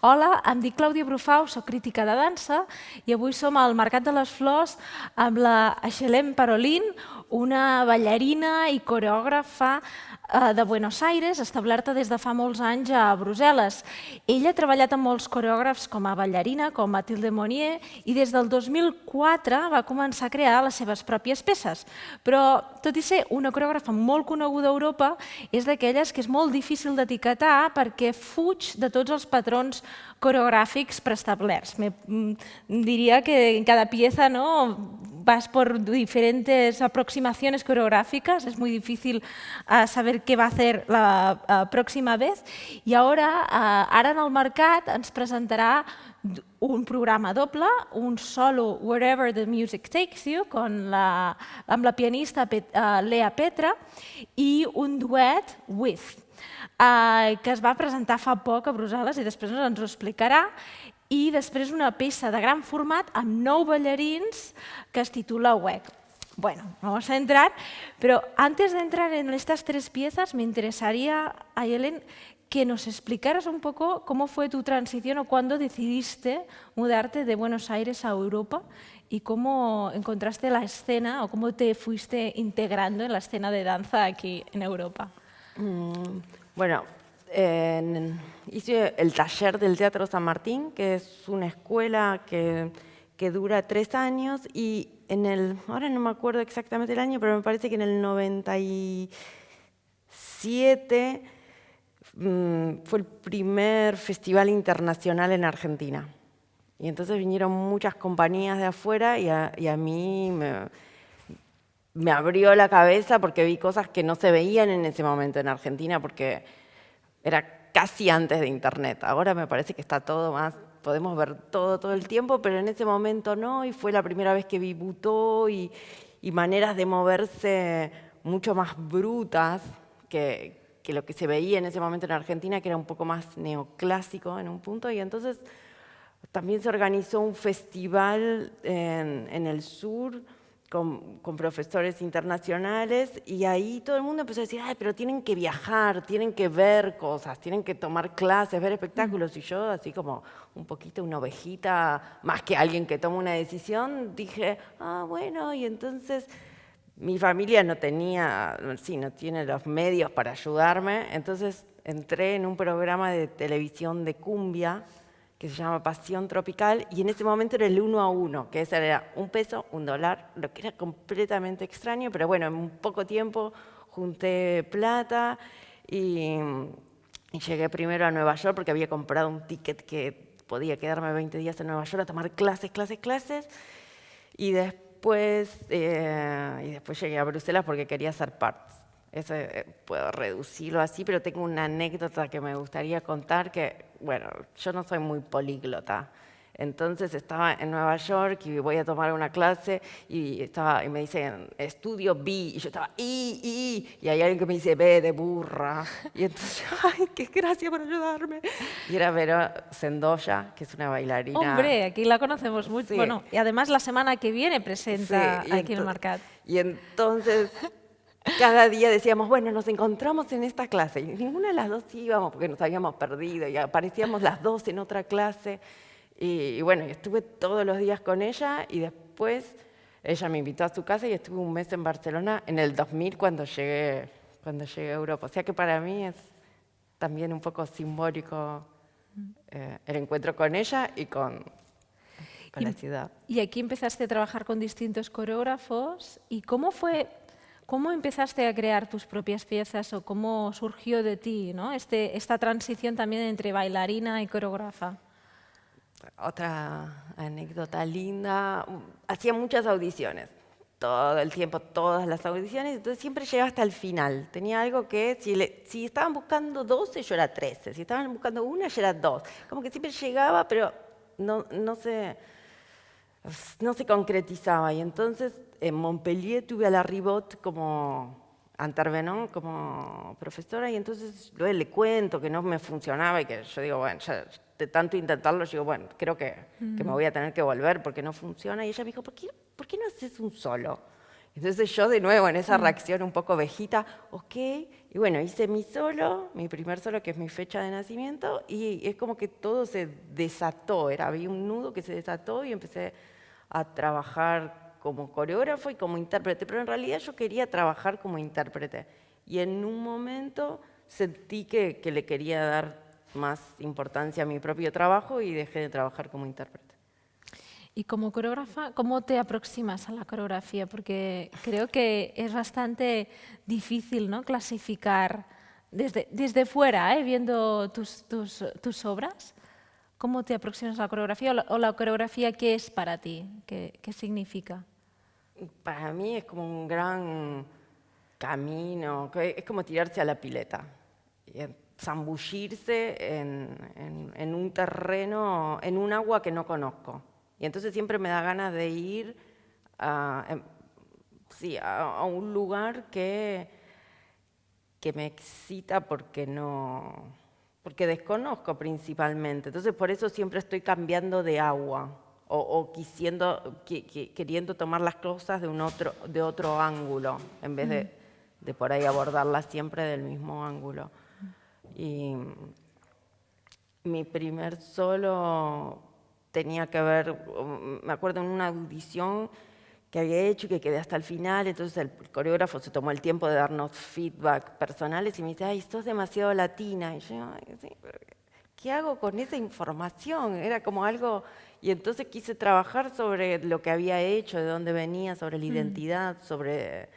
Hola, em dic Clàudia Brufau, soc crítica de dansa i avui som al Mercat de les Flors amb la Axelem Parolin, una ballarina i coreògrafa de Buenos Aires, establerta des de fa molts anys a Brussel·les. Ella ha treballat amb molts coreògrafs com a ballarina, com Mathilde Monnier, i des del 2004 va començar a crear les seves pròpies peces. Però, tot i ser una coreògrafa molt coneguda a Europa, és d'aquelles que és molt difícil d'etiquetar perquè fuig de tots els patrons coreográficos preestablerts. Diría que en cada pieza vas por diferentes aproximaciones coreográficas, es muy difícil saber qué va a hacer la próxima vez. Y ara en el mercat ens presentarà un programa doble, un solo Wherever the Music Takes You, amb la pianista Lea Petra, i un duet With, que es va presentar fa poc a Brussel·les i després ens ho explicarà, i després una peça de gran format amb 9 ballarins que es titula WEG. Bueno, vamos a entrar, pero antes de entrar en estas 3 piezas me interesaría, Ayelen, que nos explicaras un poco cómo fue tu transición o cuándo decidiste mudarte de Buenos Aires a Europa y cómo encontraste la escena o cómo te fuiste integrando en la escena de danza aquí en Europa. Bueno, hice el taller del Teatro San Martín, que es una escuela que dura 3 años, y ahora no me acuerdo exactamente el año, pero me parece que en el 97 fue el primer festival internacional en Argentina. Y entonces vinieron muchas compañías de afuera y a mí me abrió la cabeza porque vi cosas que no se veían en ese momento en Argentina, porque era casi antes de Internet. Ahora me parece que está todo más, podemos ver todo el tiempo, pero en ese momento no, y fue la primera vez que vi butó y maneras de moverse mucho más brutas que lo que se veía en ese momento en Argentina, que era un poco más neoclásico en un punto, y entonces también se organizó un festival en el sur con profesores internacionales, y ahí todo el mundo empezó a decir, ay, pero tienen que viajar, tienen que ver cosas, tienen que tomar clases, ver espectáculos. Y yo, así como un poquito una ovejita, más que alguien que toma una decisión, dije, bueno, y entonces mi familia no tiene los medios para ayudarme, entonces entré en un programa de televisión de cumbia que se llama Pasión Tropical, y en ese momento era el 1 a 1, que ese era $1, $1, lo que era completamente extraño, pero bueno, en poco tiempo junté plata y llegué primero a Nueva York porque había comprado un ticket que podía quedarme 20 días en Nueva York a tomar clases, y después llegué a Bruselas porque quería hacer parts. Eso puedo reducirlo así, pero tengo una anécdota que me gustaría contar que, bueno, yo no soy muy políglota. Entonces estaba en Nueva York y voy a tomar una clase y me dicen, estudio B, y yo estaba y hay alguien que me dice B de burra. Y entonces, ay, qué gracia por ayudarme. Y era Vero Sendoya, que es una bailarina. Hombre, aquí la conocemos mucho. Sí. Bueno, y además la semana que viene presenta aquí en el Mercat. Y entonces cada día decíamos, bueno, nos encontramos en esta clase. Y ninguna de las dos íbamos porque nos habíamos perdido y aparecíamos las dos en otra clase. Y bueno, estuve todos los días con ella, y después ella me invitó a su casa y estuve un mes en Barcelona en el 2000 cuando llegué a Europa. O sea que para mí es también un poco simbólico el encuentro con ella y con la ciudad. Y aquí empezaste a trabajar con distintos coreógrafos. ¿Y cómo empezaste a crear tus propias piezas o cómo surgió de ti, ¿no? esta transición también entre bailarina y coreógrafa? Otra anécdota linda, hacía muchas audiciones, todo el tiempo, todas las audiciones, entonces siempre llegaba hasta el final. Tenía algo que, si estaban buscando 12, yo era 13, si estaban buscando una, yo era 2. Como que siempre llegaba, pero no se concretizaba. Y entonces en Montpellier tuve a la Ribot como intervenant, como profesora, y entonces luego le cuento que no me funcionaba y que yo digo, bueno, ya de tanto intentarlo, yo digo, bueno, creo que me voy a tener que volver porque no funciona. Y ella me dijo, ¿por qué no haces un solo? Entonces yo de nuevo en esa reacción un poco vejita, ok, y bueno, hice mi solo, mi primer solo, que es mi fecha de nacimiento, y es como que todo se desató, había un nudo que se desató y empecé a trabajar como coreógrafo y como intérprete, pero en realidad yo quería trabajar como intérprete. Y en un momento sentí que le quería dar más importancia a mi propio trabajo y dejé de trabajar como intérprete. Y como coreógrafa, ¿cómo te aproximas a la coreografía? Porque creo que es bastante difícil, ¿no?, clasificar desde fuera, viendo tus obras. ¿Cómo te aproximas a la coreografía? ¿O la coreografía qué es para ti? ¿Qué significa? Para mí es como un gran camino, es como tirarse a la pileta, y zambullirse en un terreno, en un agua que no conozco. Y entonces siempre me da ganas de ir sí, a un lugar que me excita porque desconozco principalmente. Entonces por eso siempre estoy cambiando de agua o queriendo tomar las cosas de otro ángulo en vez de por ahí abordarlas siempre del mismo ángulo. Y mi primer solo tenía que ver, me acuerdo en una audición que había hecho y que quedé hasta el final, entonces el coreógrafo se tomó el tiempo de darnos feedback personales y me dice, ay, sos demasiado latina. Y yo, ay, sí, pero ¿qué hago con esa información? Era como algo, y entonces quise trabajar sobre lo que había hecho, de dónde venía, sobre la identidad, sobre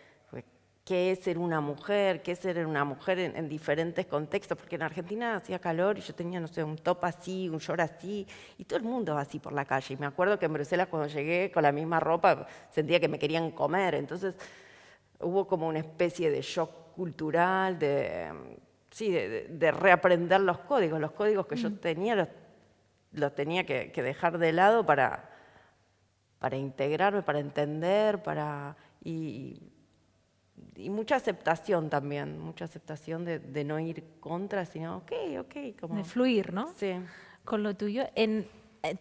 qué es ser una mujer, qué es ser una mujer en diferentes contextos, porque en Argentina hacía calor y yo tenía, no sé, un top así, un short así, y todo el mundo va así por la calle. Y me acuerdo que en Bruselas cuando llegué con la misma ropa sentía que me querían comer, entonces hubo como una especie de shock cultural, de reaprender los códigos que yo tenía, los tenía que dejar de lado para integrarme, para entender, y mucha aceptación también, mucha aceptación de no ir contra, sino ok. Como, de fluir, ¿no? Sí. Con lo tuyo. En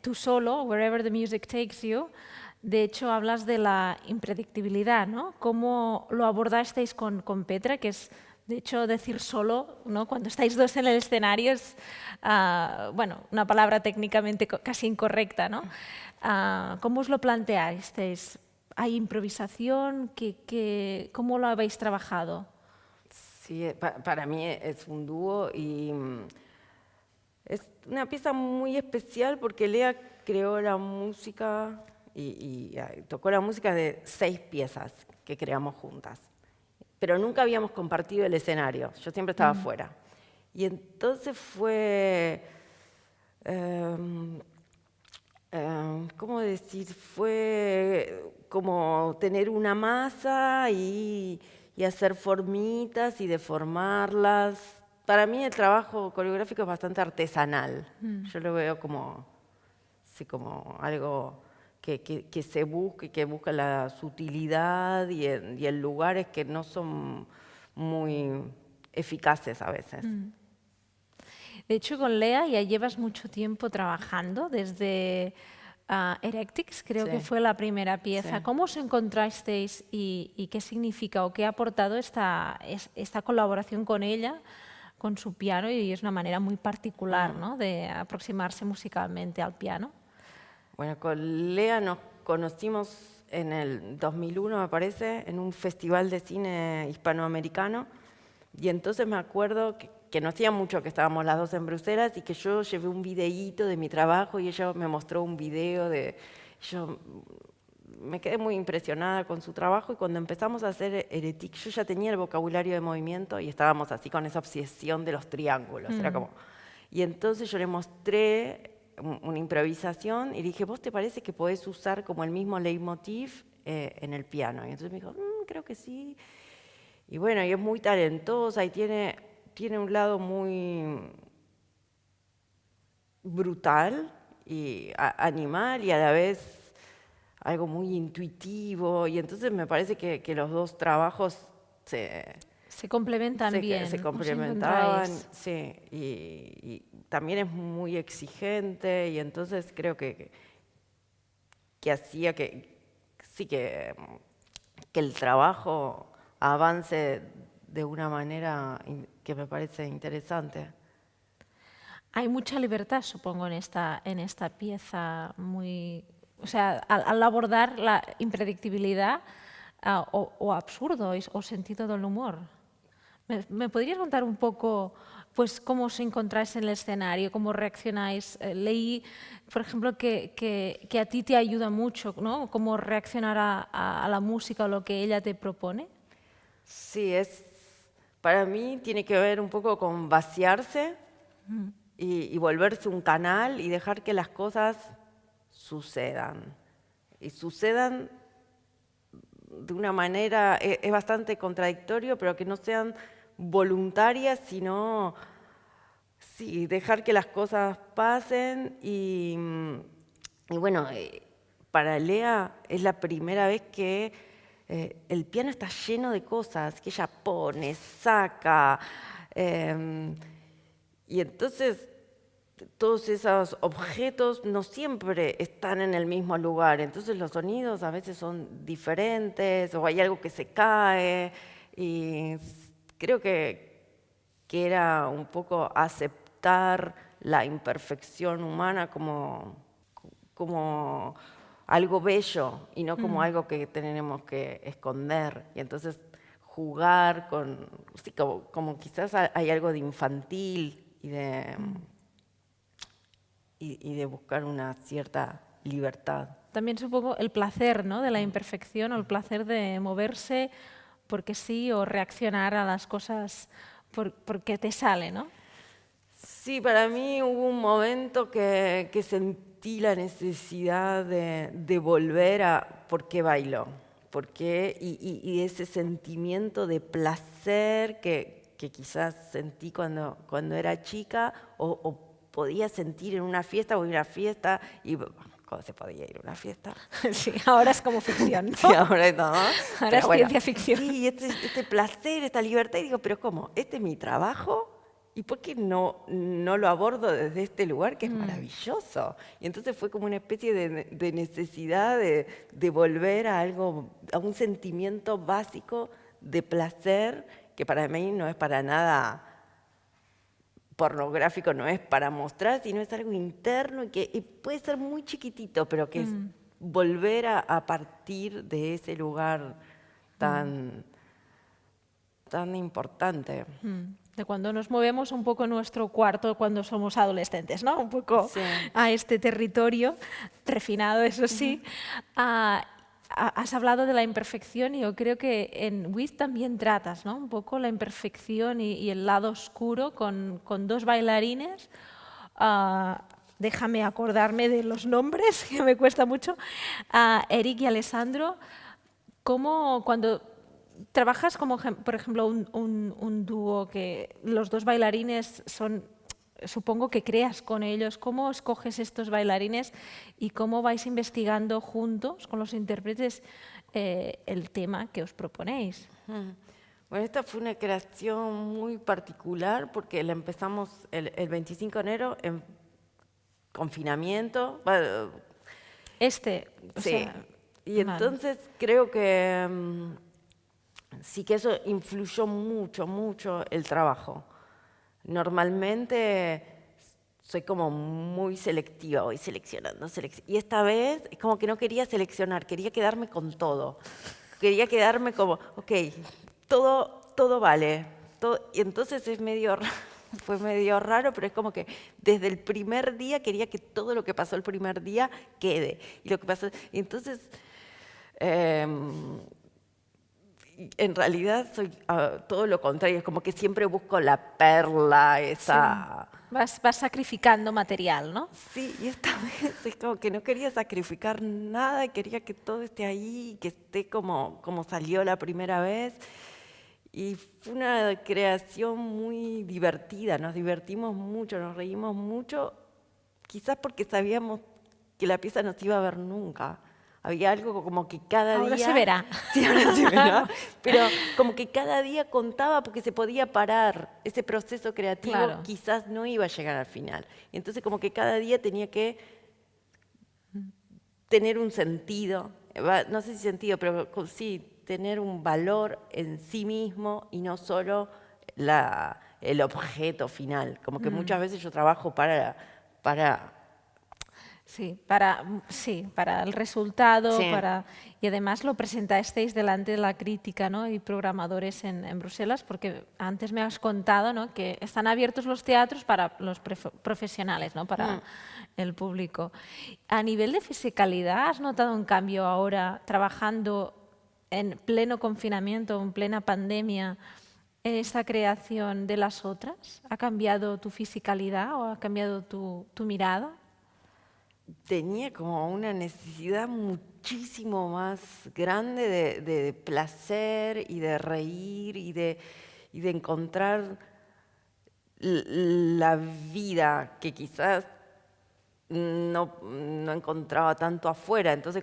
tu solo, Wherever the Music Takes You, de hecho hablas de la impredictibilidad, ¿no? ¿Cómo lo abordasteis con Petra? Que es, de hecho, decir solo, ¿no?, cuando estáis dos en el escenario es, bueno, una palabra técnicamente casi incorrecta, ¿no? ¿Cómo os lo planteasteis? ¿Hay improvisación? ¿Cómo lo habéis trabajado? Sí, para mí es un dúo y es una pieza muy especial porque Lea creó la música y tocó la música de 6 piezas que creamos juntas. Pero nunca habíamos compartido el escenario, yo siempre estaba afuera. Y entonces fue, ¿cómo decir? Fue como tener una masa y hacer formitas y deformarlas. Para mí el trabajo coreográfico es bastante artesanal. Yo lo veo como, sí, como algo que se busca y que busca la sutilidad y en lugares que no son muy eficaces a veces. De hecho, con Lea ya llevas mucho tiempo trabajando, desde Erectics, creo que Sí. fue la primera pieza. Sí. ¿Cómo os encontrasteis y qué significa o qué ha aportado esta colaboración con ella, con su piano? Y es una manera muy particular, ¿no?, de aproximarse musicalmente al piano. Bueno, con Lea nos conocimos en el 2001, me parece, en un festival de cine hispanoamericano. Y entonces me acuerdo que no hacía mucho que estábamos las dos en Bruselas y que yo llevé un videíto de mi trabajo y ella me mostró un video yo me quedé muy impresionada con su trabajo y cuando empezamos a hacer Heretic yo ya tenía el vocabulario de movimiento y estábamos así con esa obsesión de los triángulos. Era como... Y entonces yo le mostré una improvisación y dije, ¿vos te parece que podés usar como el mismo leitmotiv en el piano? Y entonces me dijo, creo que sí. Y bueno, y es muy talentosa y tiene un lado muy brutal y animal y a la vez algo muy intuitivo. Y entonces me parece que los dos trabajos se complementan bien. Se complementaban, sí. Y también es muy exigente y entonces creo que hacía que que el trabajo avance de una manera que me parece interesante. Hay mucha libertad, supongo, en esta pieza muy... O sea, al abordar la impredictibilidad o absurdo o sentido del humor. ¿Me podrías contar un poco pues, cómo os encontráis en el escenario, cómo reaccionáis? Leí, por ejemplo, que a ti te ayuda mucho, ¿no? Cómo reaccionar a la música o lo que ella te propone. Sí, para mí tiene que ver un poco con vaciarse y volverse un canal y dejar que las cosas sucedan. Y sucedan de una manera, es bastante contradictorio, pero que no sean voluntarias, sino sí, dejar que las cosas pasen. Y bueno, para Lea es la primera vez que el piano está lleno de cosas que ella pone, saca. Y entonces todos esos objetos no siempre están en el mismo lugar, entonces los sonidos a veces son diferentes o hay algo que se cae y creo que era un poco aceptar la imperfección humana como algo bello y no como algo que tenemos que esconder. Y entonces jugar con, sí, como quizás hay algo de infantil y de buscar una cierta libertad. También supongo el placer, ¿no? De la imperfección o el placer de moverse porque sí o reaccionar a las cosas porque te sale, ¿no? Sí, para mí hubo un momento que sentí la necesidad de volver a por qué bailo, por qué, y ese sentimiento de placer que quizás sentí cuando era chica o podía sentir en una fiesta, voy a una fiesta y ¿cómo se podía ir a una fiesta? Sí, ahora es como ficción, ¿no? Sí, ahora no. Ahora es ciencia ficción. Sí, este placer, esta libertad, y digo, pero ¿cómo? ¿Este es mi trabajo? ¿Y por qué no lo abordo desde este lugar que es maravilloso? Y entonces fue como una especie de necesidad de volver a algo, a un sentimiento básico de placer, que para mí no es para nada pornográfico, no es para mostrar, sino es algo interno y puede ser muy chiquitito, pero que es volver a partir de ese lugar tan importante. De cuando nos movemos un poco en nuestro cuarto cuando somos adolescentes, ¿no? Un poco Sí. a este territorio refinado, eso sí. Has hablado de la imperfección y yo creo que en With también tratas, ¿no? Un poco la imperfección y el lado oscuro con dos bailarines. Déjame acordarme de los nombres, que me cuesta mucho. Eric y Alessandro. ¿Cómo cuando trabajas como, por ejemplo, un dúo que los dos bailarines son, supongo que creas con ellos, ¿cómo escoges estos bailarines y cómo vais investigando juntos con los intérpretes el tema que os proponéis? Bueno, esta fue una creación muy particular porque la empezamos el 25 de enero en confinamiento. O sí. sea, Y entonces creo que sí que eso influyó mucho el trabajo. Normalmente soy como muy selectiva, voy seleccionando. Y esta vez es como que no quería seleccionar, quería quedarme con todo. Quería quedarme como, ok, todo vale. Y entonces fue medio raro, pero es como que desde el primer día quería que todo lo que pasó el primer día quede. Y lo que pasó, y entonces en realidad soy todo lo contrario, es como que siempre busco la perla, esa... sí. Vas sacrificando material, ¿no? Sí, y esta vez es como que no quería sacrificar nada, quería que todo esté ahí, que esté como salió la primera vez. Y fue una creación muy divertida, nos divertimos mucho, nos reímos mucho, quizás porque sabíamos que la pieza no se iba a ver nunca. Había algo como que cada día... Ahora se verá. Sí, ahora se verá. Pero como que cada día contaba porque se podía parar. Ese proceso creativo Claro. quizás no iba a llegar al final. Y entonces como que cada día tenía que tener un sentido. No sé si sentido, pero sí, tener un valor en sí mismo y no solo el objeto final. Como que muchas veces yo trabajo para Sí, para el resultado, sí, y además lo presentasteis delante de la crítica, ¿no? Y programadores en Bruselas, porque antes me has contado, ¿no? Que están abiertos los teatros para los profesionales, ¿no? Para el público. A nivel de fisicalidad, ¿has notado un cambio ahora trabajando en pleno confinamiento, en plena pandemia, en esta creación de las otras? ¿Ha cambiado tu fisicalidad o ha cambiado tu mirada? tenía como una necesidad muchísimo más grande de placer y de reír y de encontrar la vida que quizás no encontraba tanto afuera. Entonces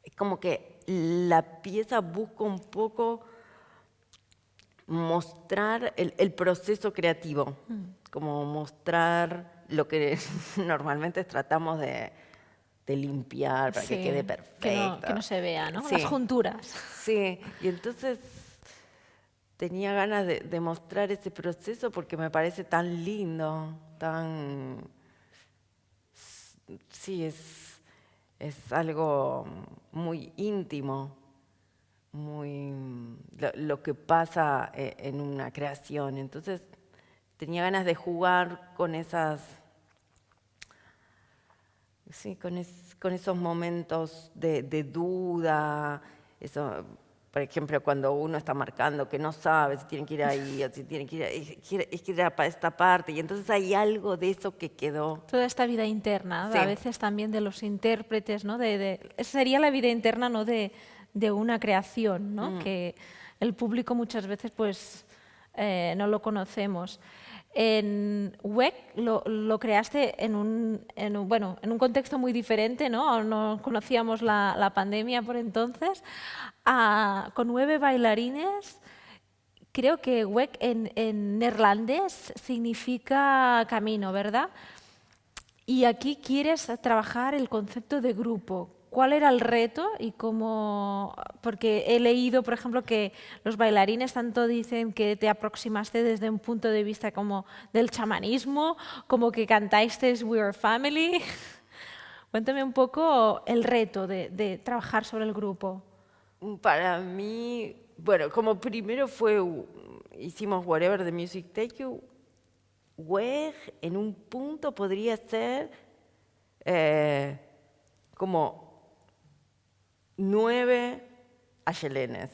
es como que la pieza busca un poco mostrar el proceso creativo, como mostrar lo que normalmente tratamos de limpiar para que quede Sí, perfecto. que no se vea, ¿no? Las Sí, junturas. sí, y entonces tenía ganas de mostrar ese proceso porque me parece tan lindo, tan... Sí, es algo muy íntimo, muy lo que pasa en una creación. Entonces tenía ganas de jugar con esas, sí, con esos momentos de duda, eso, por ejemplo, cuando uno está marcando que no sabe si tiene que ir ahí o si tiene que ir ahí, es que ir para esta parte, y entonces hay algo de eso que quedó. Toda esta vida interna, Sí. a veces también de los intérpretes, ¿no? Sería la vida interna, ¿no? De una creación, ¿no? Que el público muchas veces pues no lo conocemos. En WEC lo creaste bueno, en un contexto muy diferente, ¿no? No conocíamos la pandemia por entonces, con 9 bailarines. Creo que WEC en neerlandés significa camino, ¿verdad? Y aquí quieres trabajar el concepto de grupo. ¿Cuál era el reto y cómo? Porque he leído, por ejemplo, que los bailarines tanto dicen que te aproximaste desde un punto de vista como del chamanismo, como que cantasteis We Are Family. Cuéntame un poco el reto de trabajar sobre el grupo. Para mí, bueno, como primero hicimos Whatever the Music Take You, WEG en un punto podría ser como 9 ayelenes.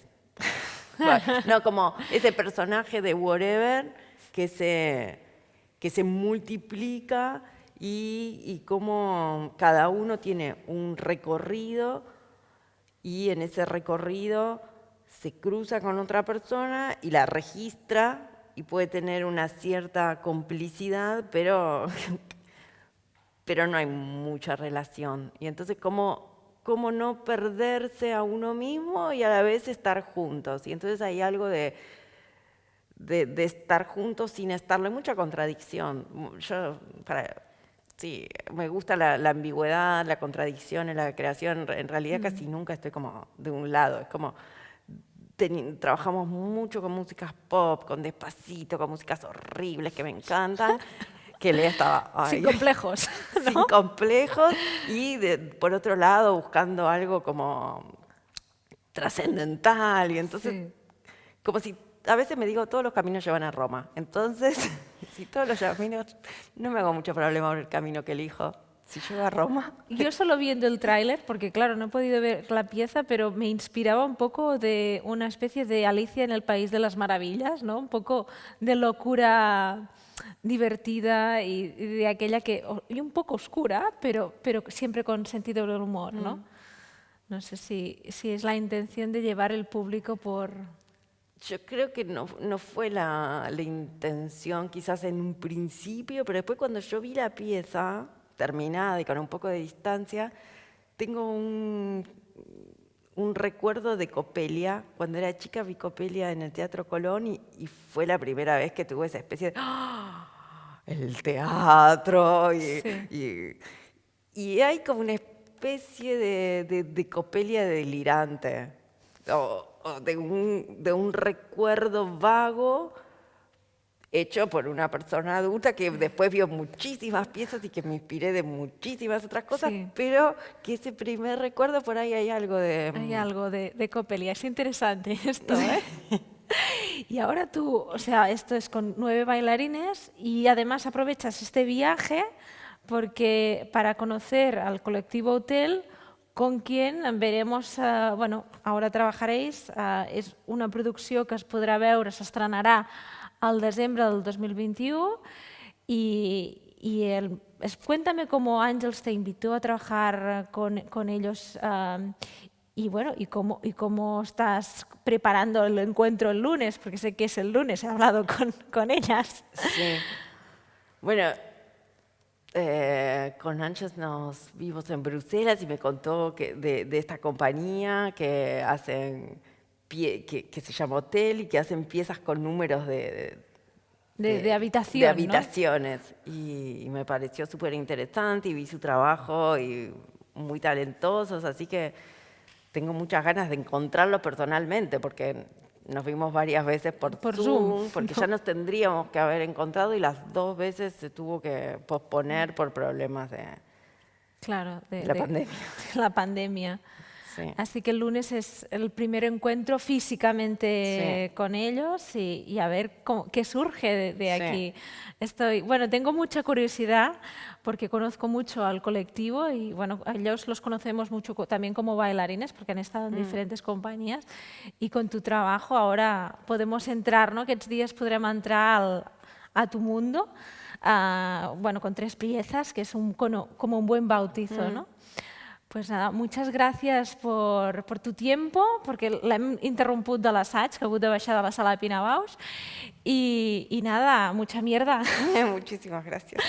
Bueno, no, como ese personaje de Whatever que se multiplica y como cada uno tiene un recorrido y en ese recorrido se cruza con otra persona y la registra y puede tener una cierta complicidad, pero no hay mucha relación. Y entonces, ¿cómo no perderse a uno mismo y a la vez estar juntos? Y entonces hay algo de estar juntos sin estarlo. Hay mucha contradicción. Sí, me gusta la ambigüedad, la contradicción en la creación. En realidad casi nunca estoy como de un lado. Es como trabajamos mucho con músicas pop, con Despacito, con músicas horribles que me encantan. Que Lea estaba Sin complejos, ¿no? sin complejos y por otro lado buscando algo como trascendental y entonces como si a veces me digo todos los caminos llevan a Roma, entonces si todos los caminos, no me hago mucho problema por el camino que elijo, si lleva a Roma. Yo solo viendo el tráiler, porque claro, no he podido ver la pieza, pero me inspiraba un poco de una especie de Alicia en el País de las Maravillas, ¿no? Un poco de locura divertida y de aquella y un poco oscura, pero siempre con sentido del humor, ¿no? No sé si es la intención de llevar el público por... Yo creo que no fue la intención quizás en un principio, pero después cuando yo vi la pieza terminada y con un poco de distancia, tengo un recuerdo de Coppelia. Cuando era chica vi Coppelia en el Teatro Colón y fue la primera vez que tuve esa especie de ¡ah! El teatro y hay como una especie especie de copelia delirante, o de un recuerdo vago hecho por una persona adulta que después vio muchísimas piezas y que me inspiré de muchísimas otras cosas, Sí. pero que ese primer recuerdo por ahí hay algo de... Hay algo de copelia. Es interesante esto, ¿eh? Y ahora tú, o sea, esto es con 9 bailarines y además aprovechas este viaje porque para conocer al colectivo Hotel, con quien veremos, bueno, ahora trabajaréis, és una producció que es podrà veure, s'estrenarà al desembre del 2021 cuéntame cómo Ángels te invitó a trabajar con ellos y bueno, y cómo estás preparando el encuentro el lunes, porque sé que es el lunes, he hablado con ellas. Sí. Bueno, con Ángels nos vimos en Bruselas y me contó de esta compañía que hacen que se llama Hotel y que hacen piezas con números de habitación, de habitaciones. Y me pareció súper interesante y vi su trabajo y muy talentosos, así que tengo muchas ganas de encontrarlos personalmente porque nos vimos varias veces por Zoom, porque ya nos tendríamos que haber encontrado y las 2 veces se tuvo que posponer por problemas de la pandemia. La pandemia. Sí. Así que el lunes es el primer encuentro físicamente con ellos y a ver qué surge de aquí. Bueno, tengo mucha curiosidad porque conozco mucho al colectivo y bueno, a ellos los conocemos mucho también como bailarines porque han estado en diferentes compañías y con tu trabajo ahora podemos entrar, ¿no? Aquests dies podrem entrar a tu mundo, bueno, con 3 piezas, que es como un buen bautizo, ¿no? Pues nada, muchas gracias por tu tiempo, porque l'hem interromput de l'assaig, que ha hagut de baixar de la sala de Pinabaus. Y nada, mucha mierda. Muchísimas gracias.